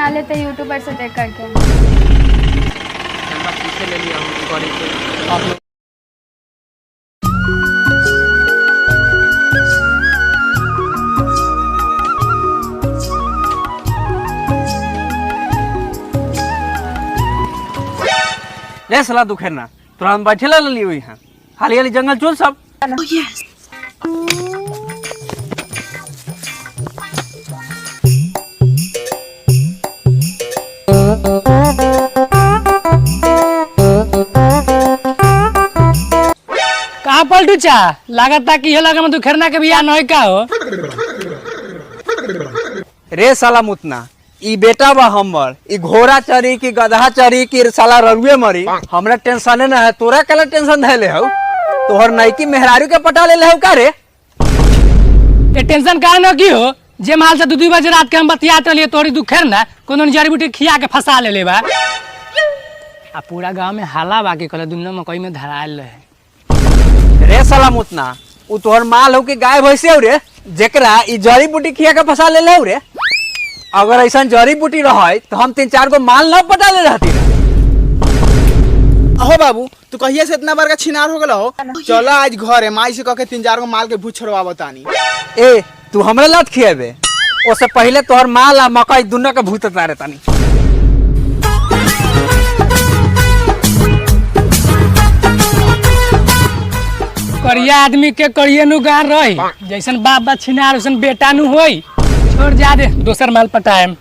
बना लेते यूट्यूबर से देख करके। ले लिया आप लोग रे सला दुखेर ना तोरा हम बैठे ला ली हुई हैं हाली हाली जंगल चोल सब। कहाँ पलटू चा लागत कि ये लगा में तू खेरना के बियाह नहीं का हो रे साला मुतना ई बेटा बा हमर ई घोड़ा चरी की गधा चरी की साला ररुए मरी हमरा टेंशन ना है तोरा कला टेंशन धैले हो तोहर नईकी मेहरारू के पटा ले हो का रे ते टेंशन काहे न की हो जे माल से 2 बजे रात के हम बतियात रहिए तोरी तू खेरना कोनो जड़ी बूटी खिया के फंसा ले बा आ पूरा गांव में हाला बाकी कल दुनिया मकई में धरायल रहे रे साला मुतना उ तोहर माल हो के गाय भैंसे हो रे जेकरा ई जड़ी बूटी खिया के फंसा ले हो रे अगर ऐसा जड़ी बूटी रहे तो हम 3-4 गो माल न पटा ले रहती अहो बाबू तू कहिए से इतना बड़का छिनार हो गल हो चलो आज घर है माई से कह के 3-4 गो माल के भूत छोड़वा बतानी। ए तू हमरा लात खियाबे ओसे पहले तोहर माल आ मकई दुनो के भूत तारे तानी। करिया आदमी के करिए नु गार रही जैसन बाप बा छिनार वैसन बेटा नु होई छोड़ जा दे दोसर माल पटाएम।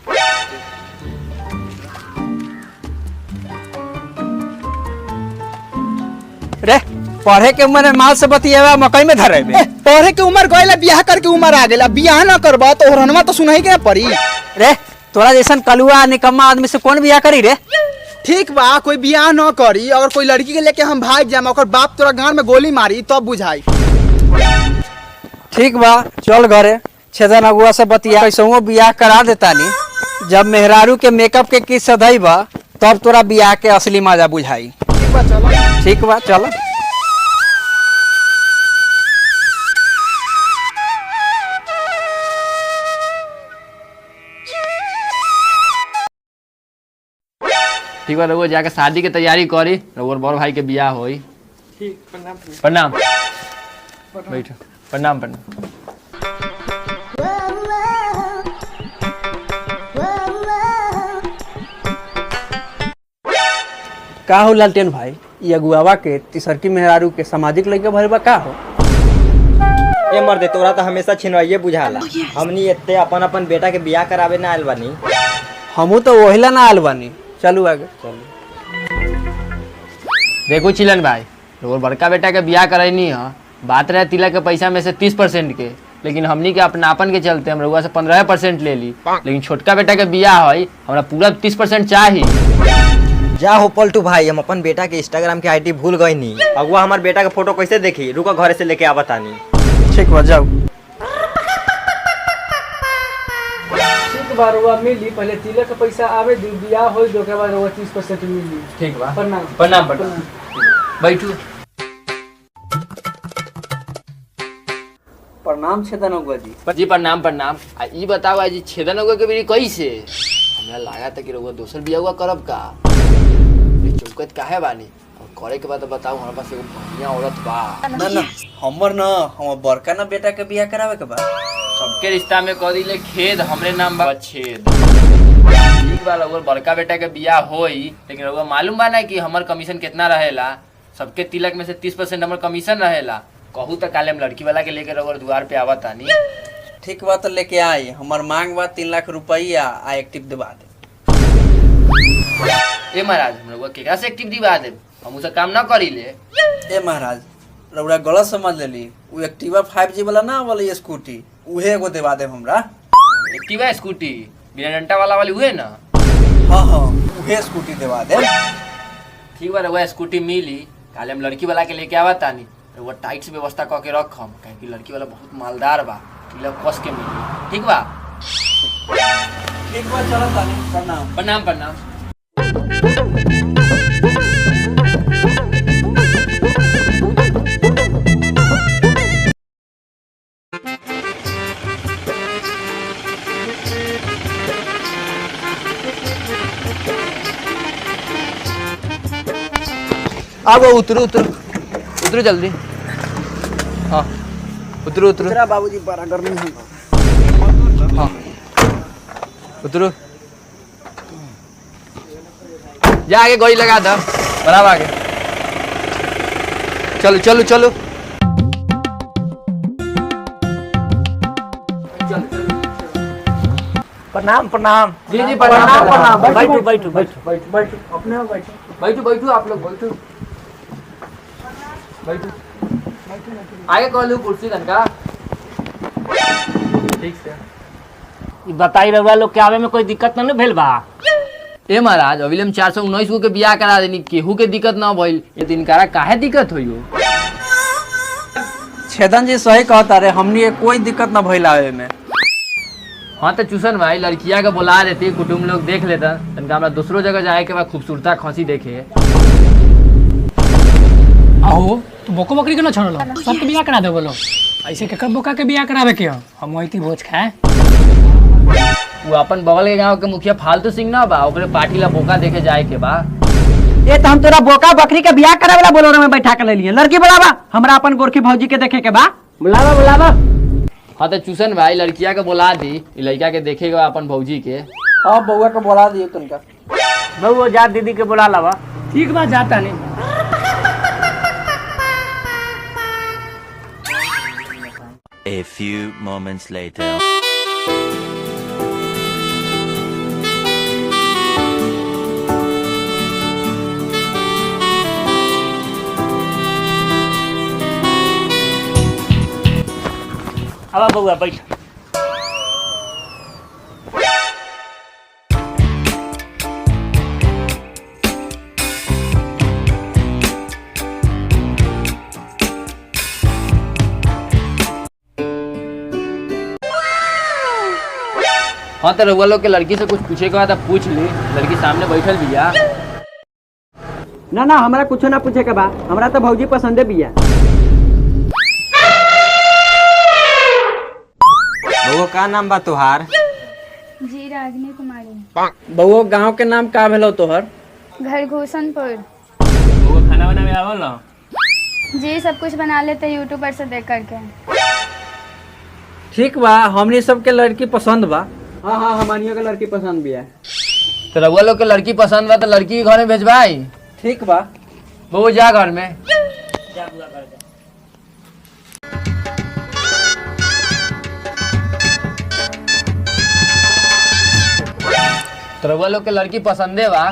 रे पढ़े के उम्र में माल से बतियावा मकई में धरेबे पढ़े के उम्र गइला बियाह करके उम्र आ गेला बियाह न करबा तो हरनमा तो सुनाई के पड़ी। रे तोरा जैसन कलुआ निकम्मा आदमी से कौन बियाह करी रे। ठीक बा कोई बियाह न करी अगर कोई लड़की के लेके हम भाग जाम ओकर बाप तोरा गांव में गोली मारी तब बुझाई। ठीक बा चल घरे छेदन अगुआ से बतिया कैसो बियाह करा देतानी जब मेहरारू के मेकअप के किस सधई बा तब तोरा बियाह के असली मजा बुझाई। ठीक बा चलो। ठीक बा चलो। ठीक बा रउआ जाके शादी के तैयारी करी रउआ बड़ भाई के बियाह होई। ठीक प्रणाम प्रणाम बैठो प्रणाम प्रणाम। का हो लालटेन भाई ये अगुआवा के तिसरकी मेहरारू के सामाजिक लइका भइल बा का हो। ए मर्दे तोरा तो हमेशा छिनवाइए बुझाला हमनी एते अपन अपन बेटा के बियाह करावे ना आइल बानी। हमू तो वहीला ना आल बानी चलू आगे चलू। देखो चिलन भाई रउआ बड़का बेटा के बियाह करैनी है बात रहे तिलक के पैसा में से 30% के लेकिन हमनी के अपनापन के चलते हम रउआ से 15% ले ली लेकिन छोटका बेटा के बियाह है हमरा पूरा 30% चाहिए। जा हो पलटू भाई हम अपन बेटा के इंस्टाग्राम के आईडी भूल गई नी अगुआ हमार बेटा के फोटो कैसे देखी रुको घरे से लेके आवतानी। ठीक बा जाओ। ठीक बा रुआ मिली पहले तिलक के पैसा आवे दी बियाह होई दो के बाद रुआ 30% मिली। ठीक बा प्रणाम प्रणाम प्रणाम बैठू। प्रणाम छेदन अगुआ जी। जी प्रणाम प्रणाम। आ ई बताओ आज छेदन अगुआ के बेरी कैसे हमरा लगा था कि रउआ दोसर बियाह हुआ करब का चौकत काहे बानी और करे के बाद बताओ हमारे पास एगो बढ़िया औरत बा। ना ना हमर ना हम बड़का ना बेटा के बियाह करावे के बा। सबके रिश्ता में कह दिले खेद हमरे नाम बा छेद। ठीक बा रउआ बड़का बेटा के बियाह होई लेकिन रउआ मालूम बा ना कि हमर कमीशन कितना रहेला सबके तिलक में से 30% हमर कमीशन रहेला कहू तो काले हम लड़की वाला के लेके रउआ द्वार पे आवत तानी। ठीक बा तो लेके आई हमर मांग बा 3 लाख रुपया आ एक्टिव दिवा दे। ए महाराज हम रउआ केकरा से एक्टिव दिवा दे हम उसे काम ना करी ले। ए महाराज रउरा गलत समझ लेली उ एक्टिवा 5G वाला ना वाली स्कूटी उहे एगो दिवा दे हमरा। एक्टिवा स्कूटी बिना डंटा वाला वाली हुए ना। हां हां उहे स्कूटी दिवा दे। ठीक बा रउआ स्कूटी मिली काले हम लड़की वाला के लेके आवत तानी रउआ टाइट से व्यवस्था क के रखम काहे कि लड़की वाला बहुत मालदार बा तिलक कस के मिली। ठीक बा ठीक बा चलो तानी प्रणाम प्रणाम प्रणाम। आओ उतरो उतरो उतरो जल्दी। हाँ उतरो उतरो बाबूजी बड़ा गर्मी है। हाँ उतरो जा आगे गोली लगा दो बराबर आगे चलो चलो चलो प्रणाम प्रणाम। जी जी प्रणाम प्रणाम बैठो बैठो बैठो बैठो अपने बैठो बैठो आप लोग बैठो बैठो आगे कॉल कुर्सी तनका ठीक से बताई रहुआ लोग के आवे में कोई दिक्कत न भेल बा? ए महाराज अभी हम 419 गो के बियाह करा देनी केहू के दिक्कत ना भइल ये तिनकारा काहे दिक्कत होई हो? छेदन जी सही कहता रे हमनी के कोई दिक्कत ना भइल आवे में। हाँ तो चूसन भाई लड़किया के बुला देती कुटुम्ब लोग देख लेता तनका हमरा दूसरो जगह जाए के बाद खूबसूरता खसी देखे। आहो तू बोको बकरी के ना छोड़लो सबके बियाह करा दे बोलो ऐसे केकर बोका के बियाह करावे के हो हम वही भोज खाए। वो अपन बगल के गांव के मुखिया फालतू सिंह ना बा ओकरे पार्टी ला बोका देखे जाए के बा। ये तो हम तोरा बोका बकरी के बियाह करे वाला बोलोरो में बैठा के ले लिए लड़की बुलावा हमरा अपन गोरखी भौजी के देखे के बा। बुलावा बुलावा। हाँ तो चूसन भाई लड़किया के बुला दी लड़का के देखेगा अपन भौजी के। हाँ बउआ के बोला दिए तुमका बहू जा दीदी के बुला लावा। ठीक बात जाता नहीं। A few moments later. अब बउआ बैठ। हाँ तो रउआ लोग के लड़की से कुछ पूछे के बाद पूछ ली लड़की सामने बैठल बिया। ना ना हमरा कुछ ना पूछे के बा हमरा तो भौजी पसंदे बिया। बउआ का नाम बा तोहार? जी रागिनी कुमारी। बउआ गांव के नाम का भेलो तोहर? घर घोषणपुर। वो खाना बनावे आवल ना? जी सब कुछ बना लेते यूट्यूब पर से देख करके। ठीक बा हमनी सबके लड़की पसंद बा। हाँ हाँ हमानियों के लड़की पसंद भी है। तो रउआ लोग के लड़की पसंद बा तो लड़की के घर में भेजवाई। ठीक बा वो जा घर में। तो रउआ लोग के लड़की पसंदे बा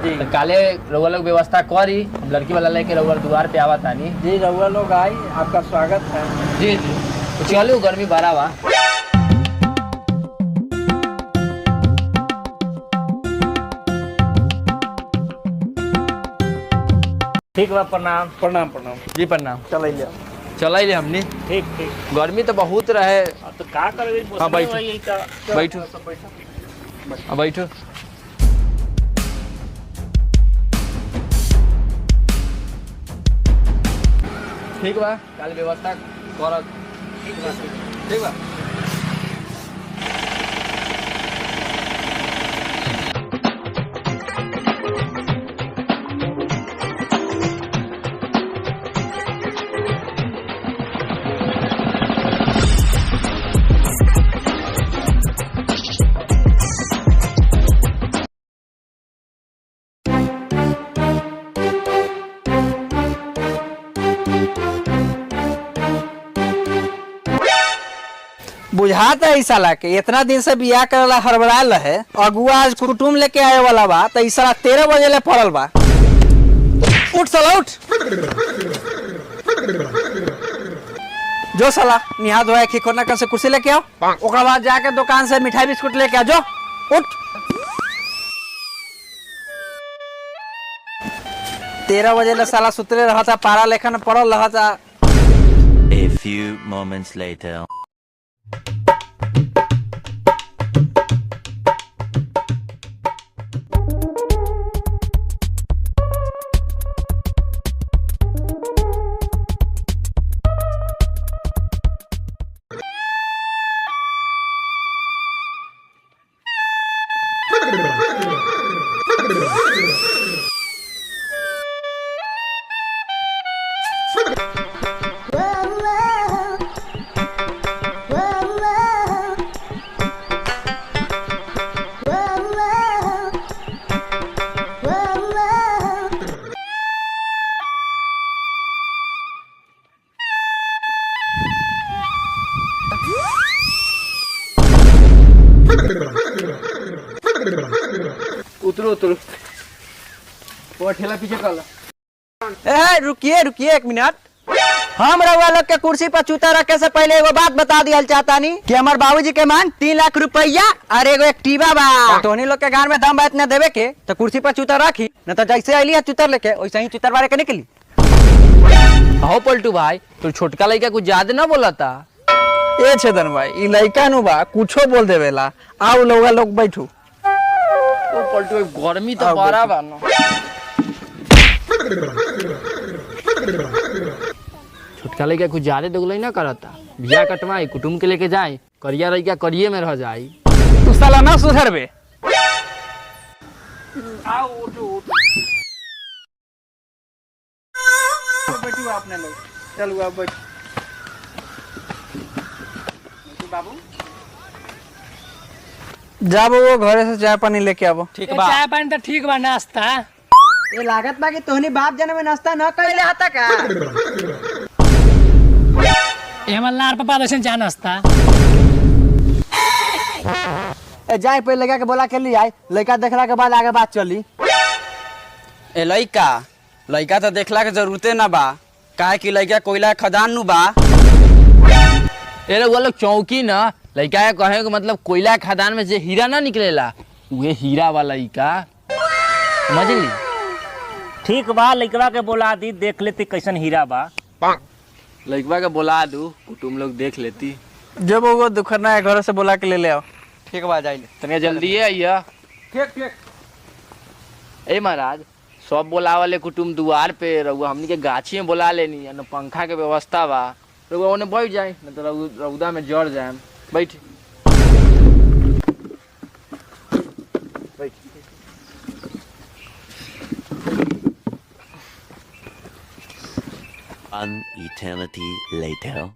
तो काले रउआ लोग व्यवस्था करी हम लड़की वाला लेके रउआ द्वार पे आवा तानी। जी रउआ लोग आई आपका स्वागत है। जी जी तो चलो गर्मी बड़ा बा। ठीक बा प्रणाम। प्रणाम प्रणाम जी प्रणाम। चल लिया चला ले हमने ठीक ठीक। गर्मी तो बहुत रहे। तो का करे? हाँ बैठो बैठो हाँ बैठो। ठीक बा काल व्यवस्था कर। ठीक बा बुझाता है साला के इतना दिन से बियाह करेला हड़बड़ाल है अगुआ आज कुटुम लेके आए वाला बा तो ई साला 13 बजे ले पड़ल बा। उठ साला उठ जो साला निहा धोया खिकोना कर से कुर्सी लेके आओ ओकरा बाद जाके दुकान से मिठाई बिस्कुट लेके आ जो उठ। 13 बजे ले साला सुतले रहता पारा लेखन पड़ल रहता। A few moments later. उतरो उतरो वो ठेला पीछे कर। ए रुकिए रुकिए एक मिनट। हम रउआ लोग के कुर्सी पर चूता रखे से पहले एगो बात बता दिया चाहता नहीं कि हमार बाबूजी के मान 3 लाख रुपया और एगो एक्टिवा बा। तोहनी लोग के गांव में दम बात न देवे के तो कुर्सी पर चूता रखी, न तो जैसे अली है चूतर लेके वैसे ही चूतर बारे के निकली। हो पलटू भाई तो छोटका लड़का कुछ ज्यादा ना बोला था। ए छेदन भाई ई लइका नु बा कुछो बोल देवेला। आओ लोग बैठू। तो पलटू गर्मी तो बड़ा बा ना। छोटका लड़का कुछ ज्यादा दोगलई ना करता। बिया कटवाई कुटुम के लेके जाए, करिया लड़का करिए में रह जाई। तू साला ना सुधरबे। आओ उठो बैठू आपने लोग। चलो आप बैठ बाबू। जाबो वो घरे से चाय पानी लेके आवो। ठीक बा, चाय पानी तो ठीक बा, नाश्ता ये लागत बा कि तोहनी बाप जन्म में नाश्ता न कइले हता का। ए हमर लार पापा दसन चाय नाश्ता। ए जाए पे लगा के बोला के लिए आई, लड़का देखला के बाद आगे बात चली। ए लइका तो देखला के जरूरते ना बा, काहे कि लइका कोयला खदान नु बा। ए वो लोग चौकी ना लड़का के कहे के मतलब कोयला खदान में जे हीरा ना निकलेला उहे हीरा वाला लड़का, समझली? ठीक बा, लइकवा के बोला दी, देख लेती कैसन हीरा बा। लड़कवा के बोला दू, तुम लोग देख लेती। जब वो दुखना है घर से बोला के ले आओ। ठीक बा जाइले तनिया जल्दी आइया। ठीक। ए महाराज सब बोलावले कुटुम दुआर पे रहुआ, हमनी के गाछी में बोला लेनी न पंखा के व्यवस्था बा। रहुआ ओने बैठ जाए न तो रौदा में जड़ जाए। बैठ बैठ। An eternity later.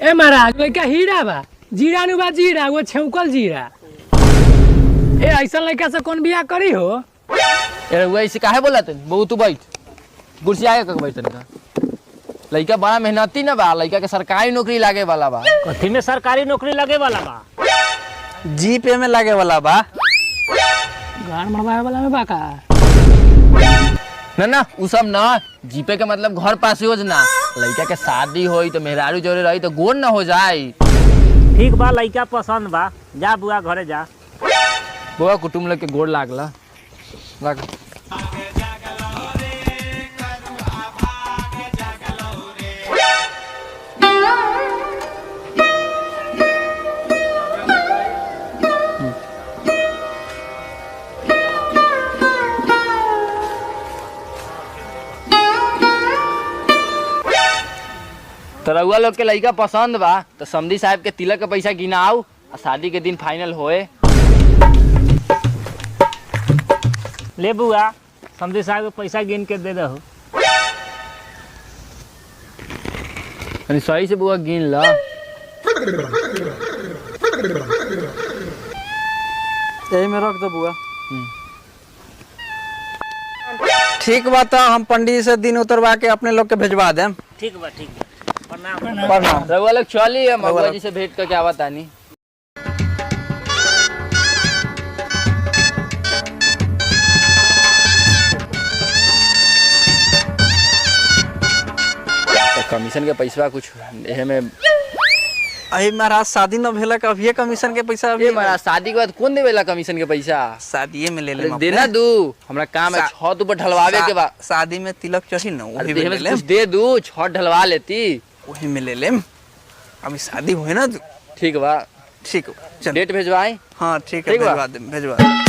ए महाराज लड़का हीरा बा, जीरा नु बा जीरा, वो छौकल जीरा। ए ऐसा लड़का से कौन बियाह करी हो? ए रहुआ इसे काहे बोला तन? बहु तू बैठ, कुर्सी आगे कक बैठ तनिका। लड़का बड़ा मेहनती ना बा, लड़का के सरकारी नौकरी लागे वाला बा। कथी में सरकारी नौकरी लगे वाला बा? जीपे में लागे वाला बा। घर मरवाए वाला में बा का? ना उ सब ना, जीपे के मतलब घर पास योजना। लड़का के शादी होई तो मेहरारू जोड़े रही तो गोड़ ना हो जाए। ठीक बा, लइका पसंद बा, जा बुआ घरे जा। बुआ कुटुम लोग के गोड़ लागला लाग। तो रउआ लोग के लड़का पसंद बा तो समधी साहब के तिलक के पैसा गिनाओ और शादी के दिन फाइनल होए। ले बुआ, समझी साहब के पैसा गिन के दे दहो। सही से बुआ गिन ला। यही में रख दो बुआ। ठीक बा, तो हम पंडित जी से दिन उतरवा के अपने लोग के भेजवा दें। ठीक बा, ठीक बा। प्रणाम। प्रणाम। रउआ लोग चलिए, मगुआ जी से भेंट करके आवत आनी। कमीशन के पैसा कुछ एहे में। अरे महाराज शादी न भेला का अभी कमीशन के पैसा ये महाराज शादी के बाद कौन देवेला कमीशन के पैसा? शादी में ले ले देना दू, हमरा काम है छत ऊपर ढलवावे के बाद। शादी में तिलक चढ़ी ना वही में ले ले। कुछ दे दू, छत ढलवा लेती। वही में ले लेम। अभी शादी हुई ना। ठीक बा, ठीक। डेट भेजवाई। हाँ ठीक है, भेजवा दे।